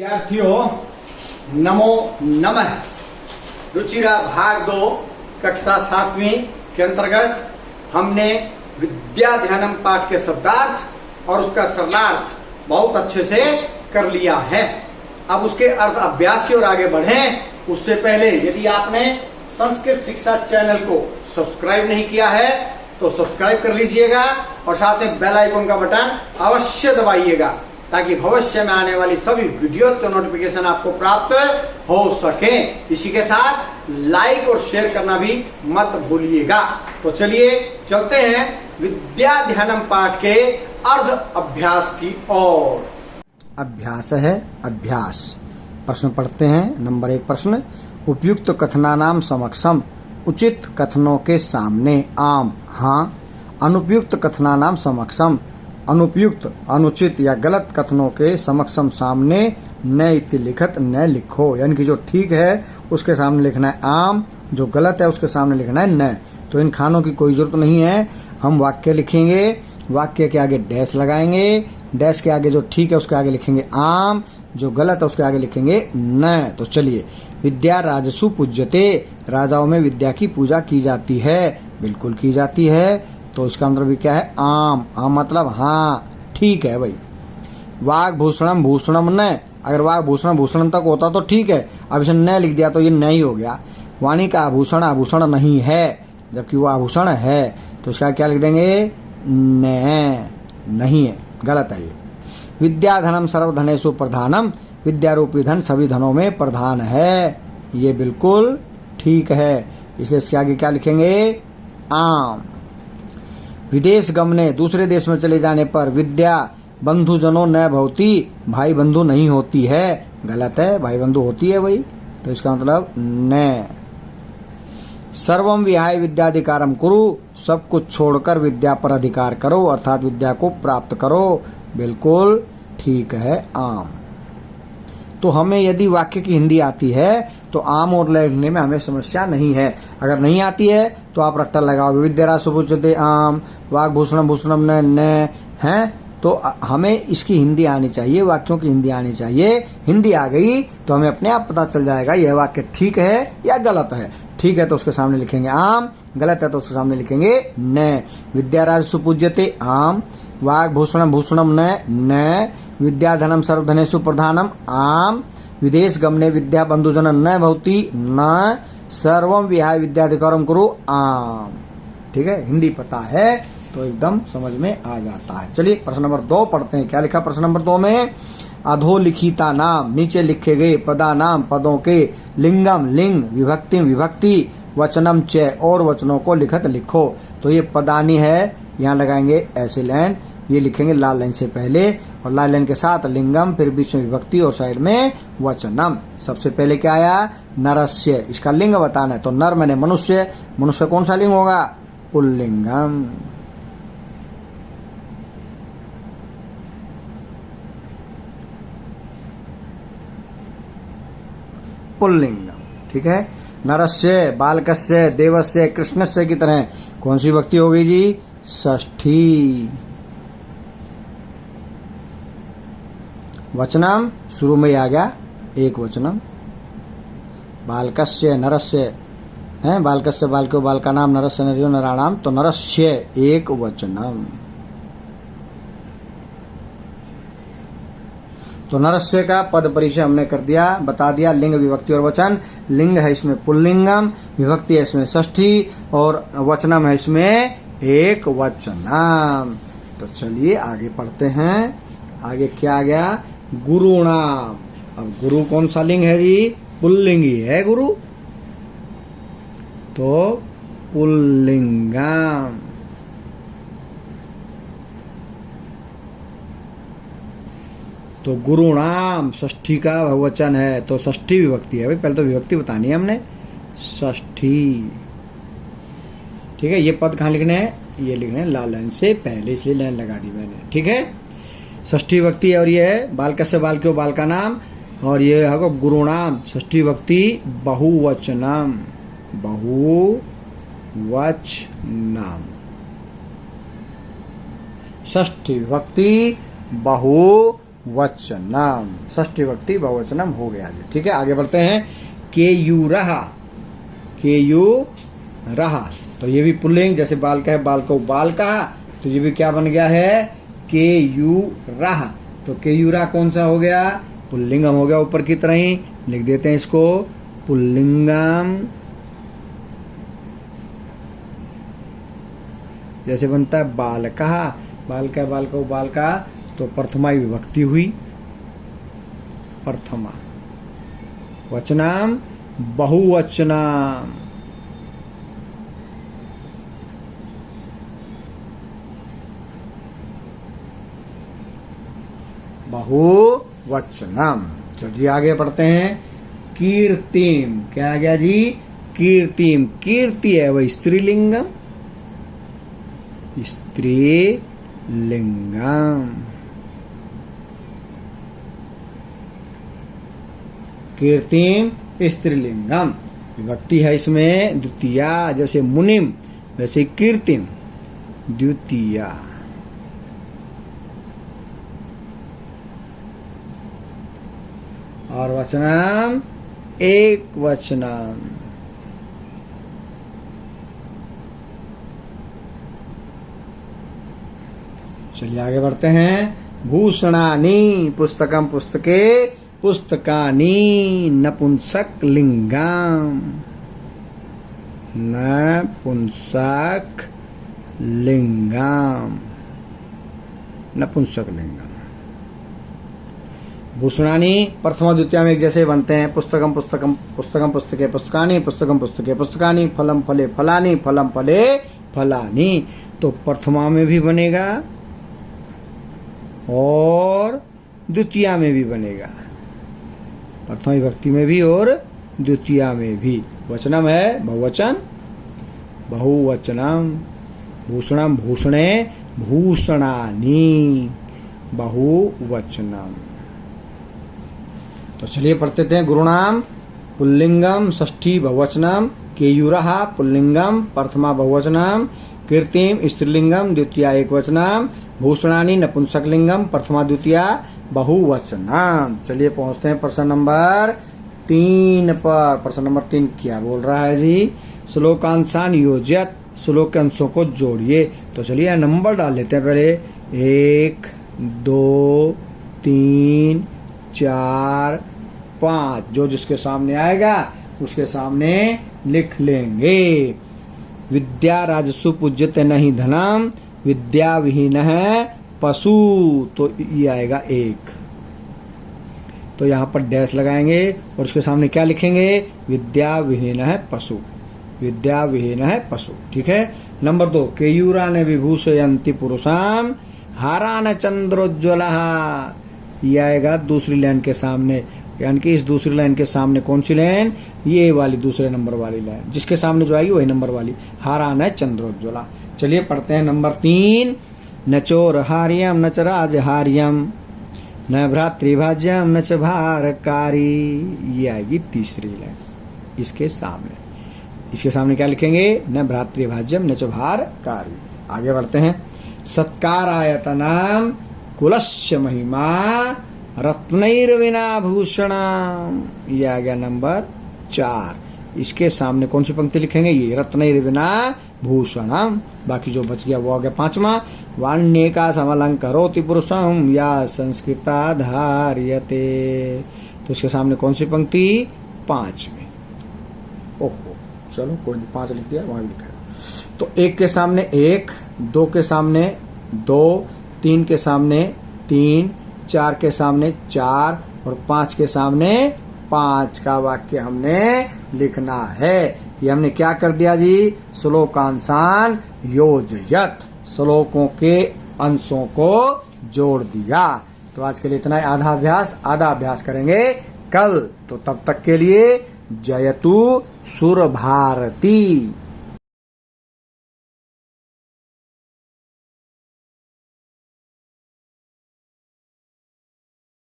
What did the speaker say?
विद्यार्थियों नमो नमः। रुचिरा भाग 2 कक्षा 7वीं के अंतर्गत हमने विद्या ध्यानम पाठ के शब्दार्थ और उसका सरलार्थ बहुत अच्छे से कर लिया है। अब उसके अर्थ अभ्यास की ओर आगे बढ़ें उससे पहले यदि आपने संस्कृत शिक्षा चैनल को सब्सक्राइब नहीं किया है तो सब्सक्राइब कर लीजिएगा और साथ में बेल आइकन का बटन अवश्य दबाइएगा ताकि भविष्य में आने वाली सभी वीडियो के नोटिफिकेशन आपको प्राप्त हो सके। इसी के साथ लाइक और शेयर करना भी मत भूलिएगा। तो चलिए चलते हैं विद्या ध्यानम पाठ के अर्ध अभ्यास की ओर। अभ्यास है अभ्यास। प्रश्न पढ़ते हैं। नंबर 1 प्रश्न, उपयुक्त कथनानाम समक्षम, उचित कथनों के सामने आम हाँ, अनुपयुक्त कथनानाम समक्षम, अनुपयुक्त अनुचित या गलत कथनों के समक्षम सामने न इति लिखत न लिखो। यानी कि जो ठीक है उसके सामने लिखना है आम, जो गलत है उसके सामने लिखना है न। तो इन खानों की कोई जरूरत नहीं है। हम वाक्य लिखेंगे, वाक्य के आगे डैश लगाएंगे, डैश के आगे जो ठीक है उसके आगे लिखेंगे आम, जो गलत है उसके आगे लिखेंगे न। तो चलिए, विद्या राजसु पूज्यते, राजाओं में विद्या की पूजा की जाती है। बिल्कुल की जाती है। तो इसका मतलब भी क्या है आम। आम मतलब हाँ ठीक है भाई। वाग भूषणम भूषणम न, अगर वाग भूषण भूषणम तक होता तो ठीक है, अब इसे न लिख दिया तो ये नहीं हो गया। वाणी का आभूषण आभूषण नहीं है जबकि वो आभूषण है, तो इसका क्या लिख देंगे न, नहीं है, गलत है ये। विद्या धनम सर्वधनेषु प्रधानम, विद्यारूपी धन सभी धनों में प्रधान है, ये बिल्कुल ठीक है। इसलिए इसके आगे क्या लिखेंगे आम। विदेश गमने, दूसरे देश में चले जाने पर विद्या बंधुजनों न भवती, भाई बंधु नहीं होती है, गलत है, भाई बंधु होती है भाई। तो इसका मतलब न। सर्वम विहाय विद्याधिकारम कुरु, सब कुछ छोड़कर विद्या पर अधिकार करो, अर्थात विद्या को प्राप्त करो, बिल्कुल ठीक है आम। तो हमें यदि वाक्य की हिंदी आती है तो आम और लिखने में हमें समस्या नहीं है। अगर नहीं आती है तो आप रट्टा लगाओगे, विद्याराजसु पूज्यते आम, वाग भूषणम भूषणम न है। तो हमें इसकी हिंदी आनी चाहिए, वाक्यों की हिंदी आनी चाहिए। हिंदी आ गई तो हमें अपने आप पता चल जाएगा यह वाक्य ठीक है या गलत है। ठीक है तो उसके सामने लिखेंगे आम, गलत है तो उसके सामने लिखेंगे न। विद्याराजसु पूज्यते आम, वाग भूषणम भूषणम न, विद्याधनम सर्वधनेषु प्रधानम आम, विदेश गमने विद्या बंधुजन न भवती न, सर्वम विहाय विद्याधिकारम कुरु आम। ठीक है, हिंदी पता है तो एकदम समझ में आ जाता है। चलिए प्रश्न नंबर 2 पढ़ते हैं। क्या लिखा प्रश्न नंबर 2 में? अधोलिखिता नाम, नीचे लिखे गए पदा नाम, पदों के लिंगम लिंग, विभक्ति विभक्ति, वचनम च, और वचनों को लिखत लिखो। तो ये पदानी है, यहाँ लगाएंगे ऐसे लाइन, ये लिखेंगे लाल लाइन से पहले और लाल लाइन के साथ लिंगम, फिर बीच में विभक्ति और साइड में वचनम। सबसे पहले क्या आया? नरस्य, इसका लिंग बताना है। तो नर मैंने मनुष्य, मनुष्य कौन सा लिंग होगा? पुल्लिंगम। पुल्लिंगम, ठीक है। नरस्य, बालकस्य, देवस्य, कृष्णस्य की तरह कौन सी विभक्ति हो गई जी? षष्ठी। वचनम शुरू में आ गया एक वचनम। बालकस्य नरस्य है, बालकस्य बालको बालका नाम, नरस्य नरियो नराणाम, तो नरस्य एक वचनम। तो नरस्य का पद परिचय हमने कर दिया, बता दिया। लिंग विभक्ति और वचन, लिंग है इसमें पुल्लिंगम, विभक्ति है इसमें षष्ठी और वचनम है इसमें एक वचनम। तो चलिए आगे पढ़ते हैं। आगे क्या आ गया? गुरुणाम। अब गुरु कौन सा लिंग है जी? पुल्लिंगी है गुरु, तो पुल्लिंगम। तो गुरुणाम षष्ठी का बहुवचन है, तो षष्ठी विभक्ति है भाई। पहले तो विभक्ति बतानी है हमने, षष्ठी। ठीक है, ये पद कहाँ लिखने हैं? ये लिखने हैं लाल लाइन से पहले, इसलिए लाइन लगा दी मैंने। ठीक है, षष्ठी विभक्ति है और ये है बालकस्य बालको बालका नाम, और ये है गुरुणाम षष्ठी विभक्ति बहुवचनम, बहुवचनम। षष्ठी विभक्ति बहु वचनम, षष्ठी विभक्ति बहुवचनम हो गया। ठीक है, आगे बढ़ते हैं। केयूरः, केयूरः, तो ये भी पुल्लिंग, जैसे बाल का है बाल को बाल कहा, तो ये भी क्या बन गया है, केयूरः। तो केयूरा कौन सा हो गया, पुल्लिंगम हो गया। ऊपर की तरह ही लिख देते हैं इसको, पुल्लिंगम। जैसे बनता है बालकः, बाल का बाल को बाल का, तो प्रथमा विभक्ति हुई, प्रथमा। वचनाम बहुवचनाम, बहुवचनम। चलिए आगे बढ़ते हैं। कीर्तिम, क्या आ गया जी, कीर्तिम। कीर्ति है वह स्त्रीलिंगम, स्त्रीलिंगम। कीर्तिम स्त्रीलिंगम, विभक्ति है इसमें द्वितीया, जैसे मुनिम वैसे कीर्तिम द्वितीया। और वचनम एक वचनम। चलिए आगे बढ़ते हैं। भूषणानि, पुस्तकम पुस्तके, पुस्तकानि नपुंसक लिंगम, नपुंसक लिंगम, नपुंसक लिंगम। भूषणानि प्रथमा द्वितीया में एक जैसे बनते हैं। पुस्तकम पुस्तकम, पुस्तकम पुस्तके, पुस्तकानि, पुस्तकम पुस्तके, पुस्तकानि, फलम फले फलानि, फलम फले फलानि। तो प्रथमा में भी बनेगा और द्वितीया में भी बनेगा, प्रथमा विभक्ति में भी और द्वितीया में भी। वचनम है बहुवचन, बहुवचनम। भूषणम भूषणे, भूषणानि, बहुवचनम। तो चलिए पढ़ते थे। गुरुनाम पुल्लिंगम षष्ठी बहुवचनम, केयूरः पुल्लिंगम प्रथमा बहुवचनम, कीर्तिम स्त्रीलिंगम द्वितीया एकवचनम, भूषणानि नपुंसकलिंगम प्रथमा द्वितीया बहुवचनम। चलिए पहुंचते हैं प्रश्न नंबर 3 पर। प्रश्न नंबर 3 क्या बोल रहा है जी, श्लोकांशान योजयत, श्लोक के अंशों को जोड़िए। तो चलिए नंबर डाल लेते हैं पहले, 1 2 3 4 5, जो जिसके सामने आएगा उसके सामने लिख लेंगे। विद्या राजसु पूज्यते नहीं धनम, विद्या विहीन है पशु, तो ये आएगा 1। तो यहाँ पर डैश लगाएंगे और उसके सामने क्या लिखेंगे, विद्या विहीन है पशु, विद्या विहीन है पशु। ठीक है। नंबर 2, केयूरा ने विभूषयन्ति पुरुषाम, हारा न चंद्रोज्ज्वल, ये आएगा दूसरी लाइन के सामने, यानी कि इस दूसरी लाइन के सामने कौन सी लाइन, ये वाली दूसरे नंबर वाली लाइन, जिसके सामने जो आएगी वही नंबर वाली, हारा न चंद्रोज्ज्वला। चलिए पढ़ते हैं नंबर 3, न चोरहार्यम न च राजहार्यम, न भ्रातृभाज्यम न च भारकारी, ये आएगी तीसरी लाइन इसके सामने। इसके सामने क्या लिखेंगे, न भ्रातृभाज्यम न च भारकारी। आगे बढ़ते हैं। सत्कारायतनाम कुलस्य महिमा, रत्नैर्विना भूषणम, ये आ गया नंबर 4। इसके सामने कौन सी पंक्ति लिखेंगे, ये रत्नैर्विना भूषणम। बाकी जो बच गया वो आ गया 5वां, वाण्येका समलंकरोति पुरुषम या संस्कृता धार्यते। तो इसके सामने कौन सी पंक्ति, 5 में। ओहो चलो कोई नहीं, 5 लिख दिया, वहां भी लिखा है। तो 1 के सामने 1, 2 के सामने 2, 3 के सामने 3, 4 के सामने 4 और 5 के सामने 5 का वाक्य हमने लिखना है। ये हमने क्या कर दिया जी, श्लोकांशान योजयत, श्लोकों के अंशों को जोड़ दिया। तो आज के लिए इतना ही, आधा अभ्यास करेंगे कल। तो तब तक के लिए जयतु सुर भारती।